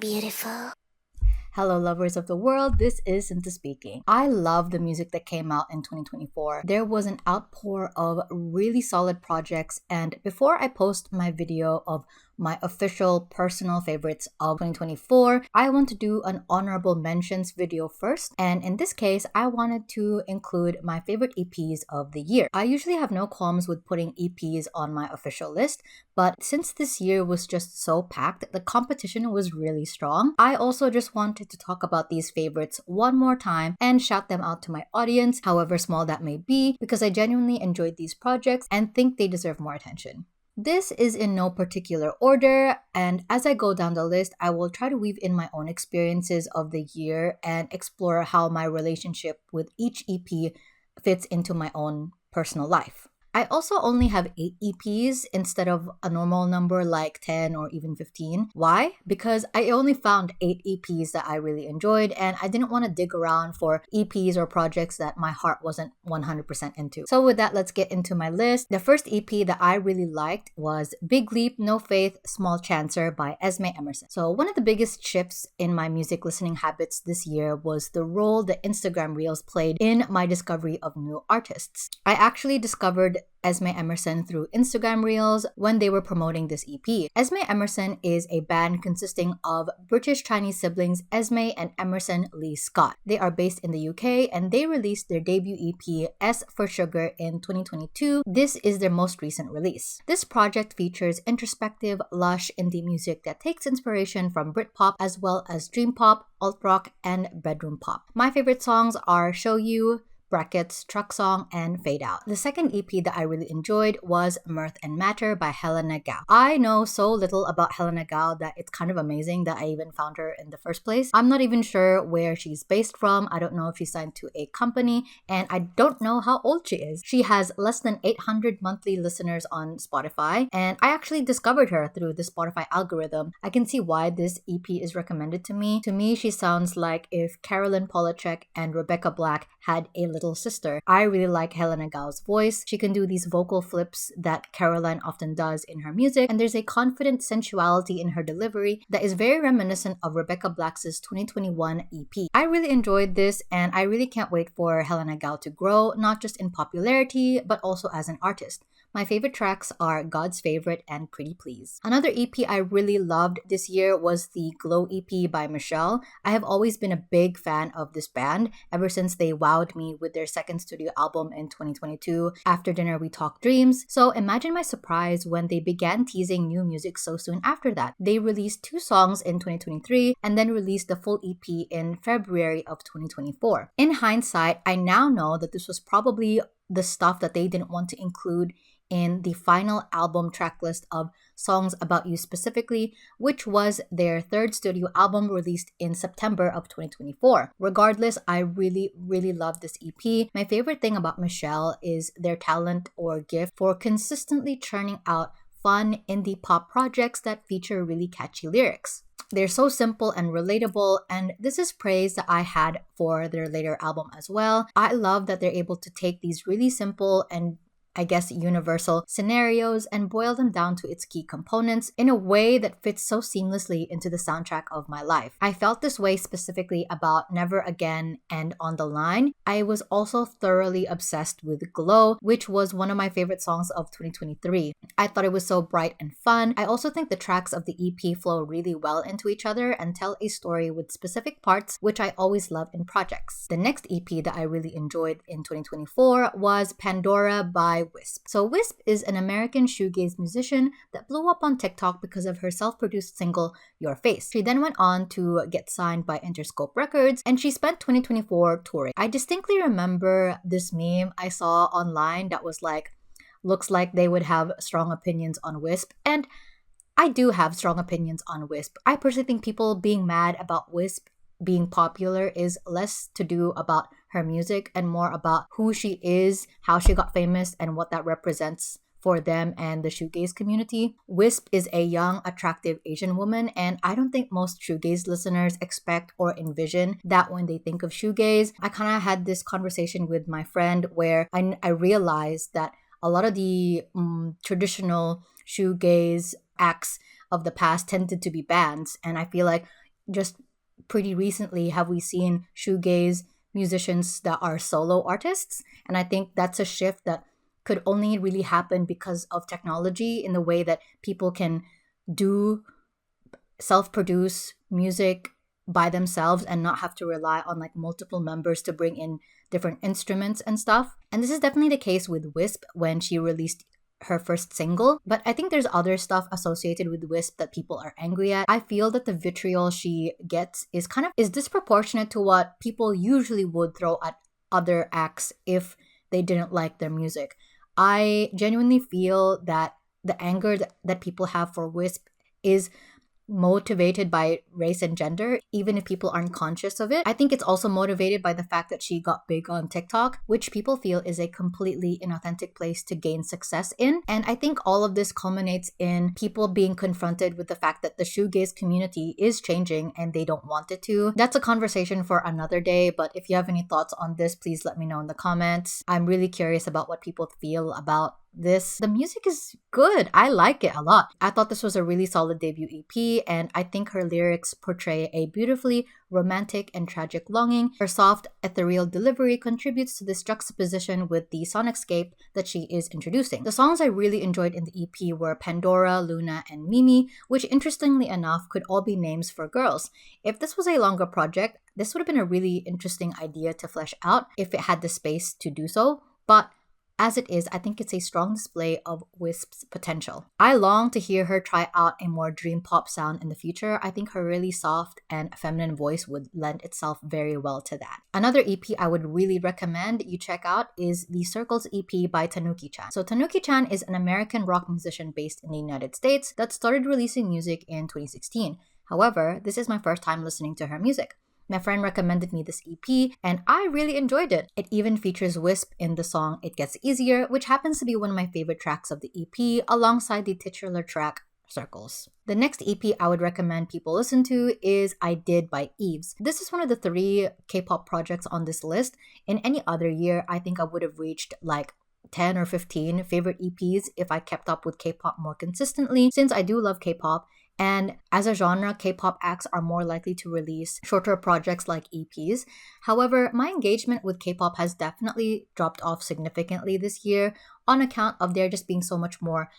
beautiful. Hello, lovers of the world. This is Into Speaking. I love the music that came out in 2024. There was an outpour of really solid projects, and before I post my video of my official personal favorites of 2024, I want to do an honorable mentions video first. And in this case, I wanted to include my favorite EPs of the year. I usually have no qualms with putting EPs on my official list, but since this year was just so packed, the competition was really strong. I also just wanted to talk about these favorites one more time and shout them out to my audience, however small that may be, because I genuinely enjoyed these projects and think they deserve more attention. This is in no particular order, and as I go down the list, I will try to weave in my own experiences of the year and explore how my relationship with each EP fits into my own personal life. I also only have 8 EPs instead of a normal number like 10 or even 15. Why? Because I only found 8 EPs that I really enjoyed, and I didn't want to dig around for EPs or projects that my heart wasn't 100% into. So with that, let's get into my list. The first EP that I really liked was Big Leap, No Faith, Small Chancer by Esme Emerson. So one of the biggest shifts in my music listening habits this year was the role that Instagram Reels played in my discovery of new artists. I actually discovered Esme Emerson through Instagram Reels when they were promoting this EP. Esme Emerson is a band consisting of British Chinese siblings Esme and Emerson Lee Scott. They are based in the UK and they released their debut EP S for Sugar in 2022. This is their most recent release. This project features introspective, lush indie music that takes inspiration from Britpop as well as dream pop, alt rock, and bedroom pop. My favorite songs are Show You, brackets, Truck Song, and Fade Out. The second EP that I really enjoyed was Mirth and Matter by Helena. I know so little about Helena that it's kind of amazing that I even found her in the first place. I'm not even sure where she's based from. I don't know if she's signed to a company, and I don't know how old she is. She has less than 800 monthly listeners on Spotify, and I actually discovered her through the Spotify algorithm. I can see why this EP is recommended to me. To me, she sounds like if Carolyn Polachek and Rebecca Black had a little sister. I really like Helena Gao's voice. She can do these vocal flips that Caroline often does in her music, and there's a confident sensuality in her delivery that is very reminiscent of Rebecca Black's 2021 EP. I really enjoyed this, and I really can't wait for Helena Gao to grow, not just in popularity, but also as an artist. My favorite tracks are God's Favorite and Pretty Please. Another EP I really loved this year was the Glow EP by Michelle. I have always been a big fan of this band ever since they wowed me with their second studio album in 2022, After Dinner We Talk Dreams. So imagine my surprise when they began teasing new music so soon after that. They released 2 songs in 2023 and then released the full EP in February of 2024. In hindsight, I now know that this was probably the stuff that they didn't want to include in the final album tracklist of Songs About You specifically, which was their 3rd studio album released in September of 2024. Regardless, I really love this EP. My favorite thing about Michelle is their talent or gift for consistently churning out fun indie pop projects that feature really catchy lyrics. They're so simple and relatable, and this is praise that I had for their later album as well. I love that they're able to take these really simple and universal scenarios and boil them down to its key components in a way that fits so seamlessly into the soundtrack of my life. I felt this way specifically about Never Again and On the Line. I was also thoroughly obsessed with Glow, which was one of my favorite songs of 2023. I thought it was so bright and fun. I also think the tracks of the EP flow really well into each other and tell a story with specific parts, which I always love in projects. The next EP that I really enjoyed in 2024 was Pandora by Wisp. So Wisp is an American shoegaze musician that blew up on TikTok because of her self-produced single Your Face. She then went on to get signed by Interscope Records, and she spent 2024 touring. I distinctly remember this meme I saw online that was like, looks like they would have strong opinions on Wisp, and I do have strong opinions on Wisp. I personally think people being mad about Wisp being popular is less to do about her music and more about who she is, how she got famous, and what that represents for them and the shoegaze community. Wisp is a young, attractive Asian woman, and I don't think most shoegaze listeners expect or envision that when they think of shoegaze. I kind of had this conversation with my friend where I realized that a lot of the traditional shoegaze acts of the past tended to be bands, and I feel like just pretty recently have we seen shoegaze musicians that are solo artists. And I think that's a shift that could only really happen because of technology, in the way that people can do self-produce music by themselves and not have to rely on like multiple members to bring in different instruments and stuff. And this is definitely the case with Wisp when she released her first single, but I think there's other stuff associated with Wisp that people are angry at. I feel that the vitriol she gets is disproportionate to what people usually would throw at other acts if they didn't like their music. I genuinely feel that the anger that people have for Wisp is motivated by race and gender, even if people aren't conscious of it. I think it's also motivated by the fact that she got big on TikTok, which people feel is a completely inauthentic place to gain success in. And I think all of this culminates in people being confronted with the fact that the shoegaze community is changing and they don't want it to. That's a conversation for another day, but if you have any thoughts on this, please let me know in the comments. I'm really curious about what people feel about this. The music is good. I like it a lot. I thought this was a really solid debut EP, and I think her lyrics portray a beautifully romantic and tragic longing. Her soft, ethereal delivery contributes to this juxtaposition with the sonicscape that she is introducing. The songs I really enjoyed in the EP were Pandora, Luna, and Mimi, which interestingly enough could all be names for girls. If this was a longer project, this would have been a really interesting idea to flesh out if it had the space to do so, but as it is, I think it's a strong display of Wisp's potential. I long to hear her try out a more dream pop sound in the future. I think her really soft and feminine voice would lend itself very well to that. Another EP I would really recommend you check out is the Circles EP by Tanukichan. So Tanukichan is an American rock musician based in the United States that started releasing music in 2016. However, this is my first time listening to her music. My friend recommended me this EP, and I really enjoyed it. It even features Wisp in the song It Gets Easier, which happens to be one of my favorite tracks of the EP, alongside the titular track, Circles. The next EP I would recommend people listen to is I Did by Yves. This is one of the 3 K-pop projects on this list. In any other year, I think I would have reached like 10 or 15 favorite EPs if I kept up with K-pop more consistently, since I do love K-pop. And as a genre, K-pop acts are more likely to release shorter projects like EPs. However, my engagement with K-pop has definitely dropped off significantly this year on account of there just being so much more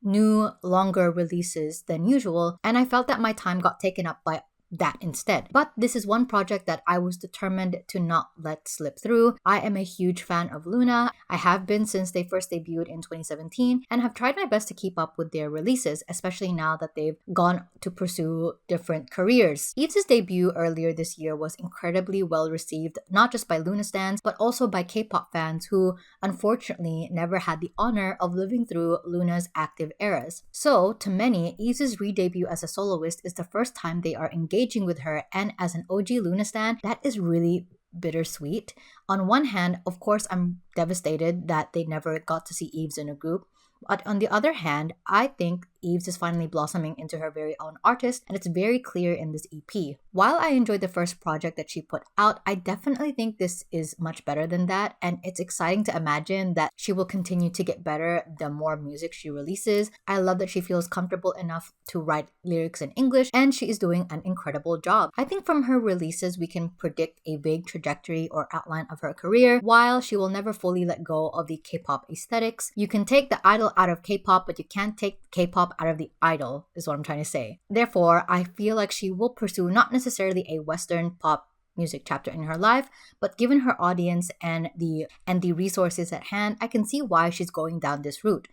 new, longer releases than usual, and I felt that my time got taken up by that instead. But this is one project that I was determined to not let slip through. I am a huge fan of Luna. I have been since they first debuted in 2017 and have tried my best to keep up with their releases, especially now that they've gone to pursue different careers. Yves' debut earlier this year was incredibly well received, not just by Luna stans, but also by K-pop fans who unfortunately never had the honor of living through Luna's active eras. So, to many, Yves' re-debut as a soloist is the first time they are engaging with her, and as an OG Luna stan, that is really bittersweet. On one hand, of course, I'm devastated that they never got to see Yves in a group, but on the other hand, I think Yves is finally blossoming into her very own artist, and it's very clear in this EP. While I enjoyed the first project that she put out, I definitely think this is much better than that, and it's exciting to imagine that she will continue to get better the more music she releases. I love that she feels comfortable enough to write lyrics in English, and she is doing an incredible job. I think from her releases, we can predict a vague trajectory or outline of her career. While she will never fully let go of the K-pop aesthetics, you can take the idol out of K-pop, but you can't take K-pop out of the idol, is what I'm trying to say. Therefore, I feel like she will pursue not necessarily a Western pop music chapter in her life, but given her audience and the resources at hand, I can see why she's going down this route.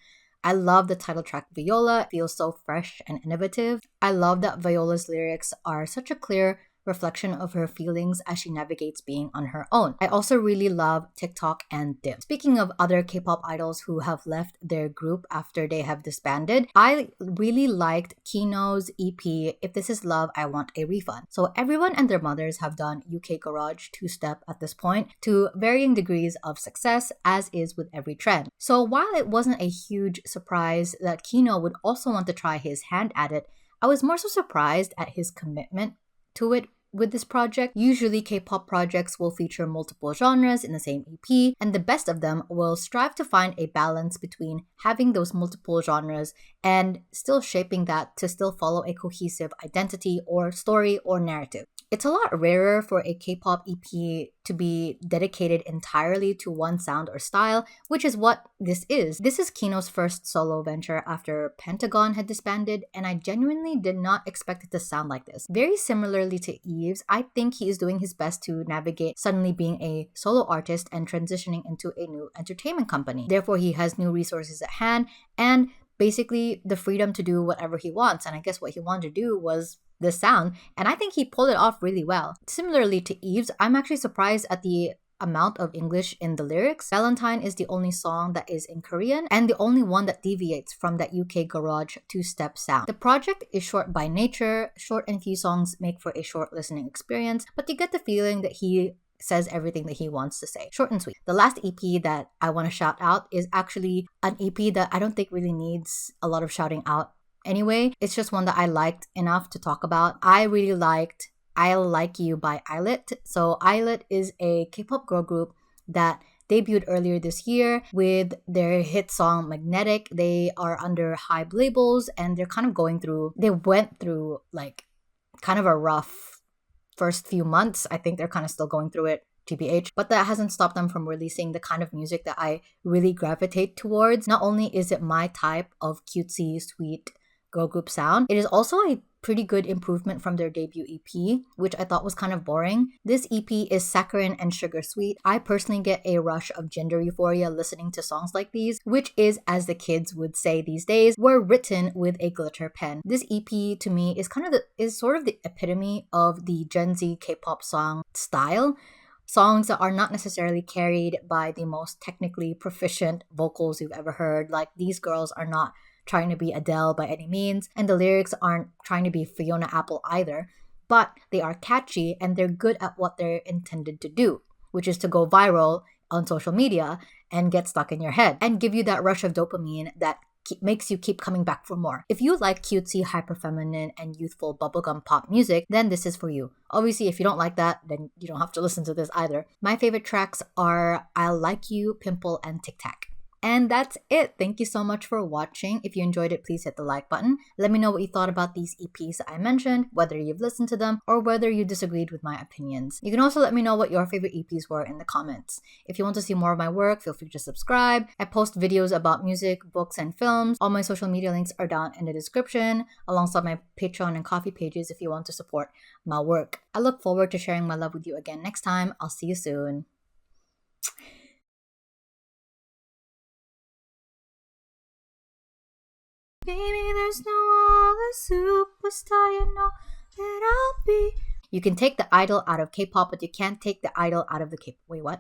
I love the title track Viola. It feels so fresh and innovative. I love that Viola's lyrics are such a clear reflection of her feelings as she navigates being on her own. I also really love TikTok and Dim. Speaking of other K-pop idols who have left their group after they have disbanded, I really liked Kino's EP, If This Is Love, I Want a Refund. So everyone and their mothers have done UK Garage two-step at this point to varying degrees of success, as is with every trend. So while it wasn't a huge surprise that Kino would also want to try his hand at it, I was more so surprised at his commitment to it with this project. Usually K-pop projects will feature multiple genres in the same EP, and the best of them will strive to find a balance between having those multiple genres and still shaping that to still follow a cohesive identity or story or narrative. It's a lot rarer for a K-pop EP to be dedicated entirely to one sound or style, which is what this is. This is Kino's first solo venture after Pentagon had disbanded, and I genuinely did not expect it to sound like this. Very similarly to Yves, I think he is doing his best to navigate suddenly being a solo artist and transitioning into a new entertainment company. Therefore, he has new resources at hand and basically the freedom to do whatever he wants. And I guess what he wanted to do was this sound, and I think he pulled it off really well. Similarly to Yves, I'm actually surprised at the amount of English in the lyrics. Valentine is the only song that is in Korean and the only one that deviates from that UK garage two-step sound. The project is short by nature. Short and few songs make for a short listening experience, but you get the feeling that he says everything that he wants to say. Short and sweet. The last EP that I want to shout out is actually an EP that I don't think really needs a lot of shouting out anyway. It's just one that I liked enough to talk about. I really liked I Like You by Illit. So Illit is a K-pop girl group that debuted earlier this year with their hit song Magnetic. They are under Hybe labels and they went through like kind of a rough first few months. I think they're kind of still going through it, TBH, but that hasn't stopped them from releasing the kind of music that I really gravitate towards. Not only is it my type of cutesy, sweet girl group sound, it is also a pretty good improvement from their debut EP, which I thought was kind of boring. This EP is saccharine and sugar sweet. I personally get a rush of gender euphoria listening to songs like these, which is, as the kids would say these days, were written with a glitter pen. This EP to me is sort of the epitome of the Gen Z K-pop song style. Songs that are not necessarily carried by the most technically proficient vocals you've ever heard. Like, these girls are not trying to be Adele by any means, and the lyrics aren't trying to be Fiona Apple either, but they are catchy and they're good at what they're intended to do, which is to go viral on social media and get stuck in your head and give you that rush of dopamine that makes you keep coming back for more. If you like cutesy, hyper-feminine, and youthful bubblegum pop music, then this is for you. Obviously, if you don't like that, then you don't have to listen to this either. My favorite tracks are I Like You, Pimple, and Tic Tac. And that's it. Thank you so much for watching. If you enjoyed it, please hit the like button. Let me know what you thought about these EPs that I mentioned, whether you've listened to them or whether you disagreed with my opinions. You can also let me know what your favorite EPs were in the comments. If you want to see more of my work, feel free to subscribe. I post videos about music, books, and films. All my social media links are down in the description, alongside my Patreon and Ko-fi pages if you want to support my work. I look forward to sharing my love with you again next time. I'll see you soon. Baby, there's no other superstar, you know that I'll be. You can take the idol out of K-pop, but you can't take the idol out of the K-pop. Wait, what?